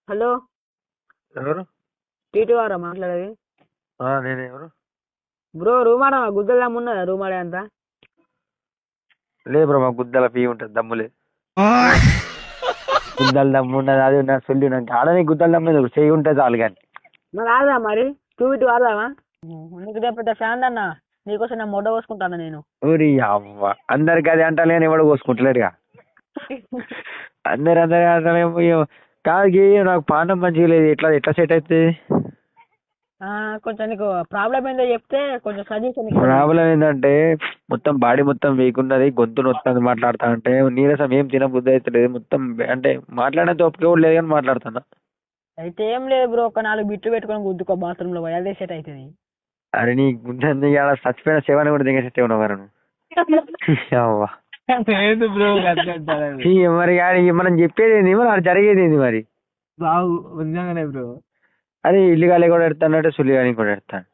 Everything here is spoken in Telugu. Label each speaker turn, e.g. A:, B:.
A: హలో,
B: ఎవరు?
A: టీటీ వారా మాట్లాడేది?
B: నేనే. ఎవరు?
A: బ్రో రూమ్ ఆడ గుద్దల ఉన్నదా? రూమ్ ఆడే అంతా
B: లే బ్రో, మా గుద్దల పీ ఉంటుంది, దమ్ము లేదు. గుద్దల దమ్ము ఉన్నది, అది నా సొల్లి నాకు ఆడని గుద్దల దమ్ము లేదు, చేయి ఉంటుంది చాలు కానీ.
A: మరి ఆడదా మరి 2v2 ఆడదామా? నీకు రేపు పెద్ద ఫ్యాన్ అన్న, నీకోసం నా మొడ్డ పోసుకుంటాను నేను.
B: ఊరి అవ్వ, అందరికి అది అంటారు కానీ ఎవడు కోసుకుంటలేడుగా. అందరు అంటారేమో. కాదు నాకు పానం మంచిగా లేదు, ఎట్లా ఎట్లా సెట్ అవుతుంది?
A: కొంచెం నీకు ప్రాబ్లం ఏందో చెప్తే కొంచెం సజెషన్.
B: ప్రాబ్లం ఏంటంటే మొత్తం బాడీ మొత్తం వీక్ ఉన్నది, గొంతు నొస్తుంది మాట్లాడుతా అంటే, నీరసం ఏం తినబుద్ధి అవుతలేదు మొత్తం. అంటే మాట్లాడేంత ఓపిక కూడా లేదు కానీ మాట్లాడుతున్నా. అయితే
A: ఏం లేదు బ్రో, ఒక 4 బిట్లు పెట్టుకొని గుద్దుకో బాత్రూమ్ లో పోయి, అదే సెట్ అవుతుంది.
B: అరే నీ గుండె చచ్చిపోయిన సేవని కూడా దిగేసేట్టే ఉన్నావు మరి అవ్వ.
A: లేదు బ్రో,
B: మరి మనం చెప్పేది ఏంది, మరి అది జరిగేది ఏంది మరి?
A: బాగు నిజంగానే బ్రో.
B: అదే ఇల్లుగాలి కూడా ఎడతానంటే సుల్లిగాని కూడా ఎడతాను.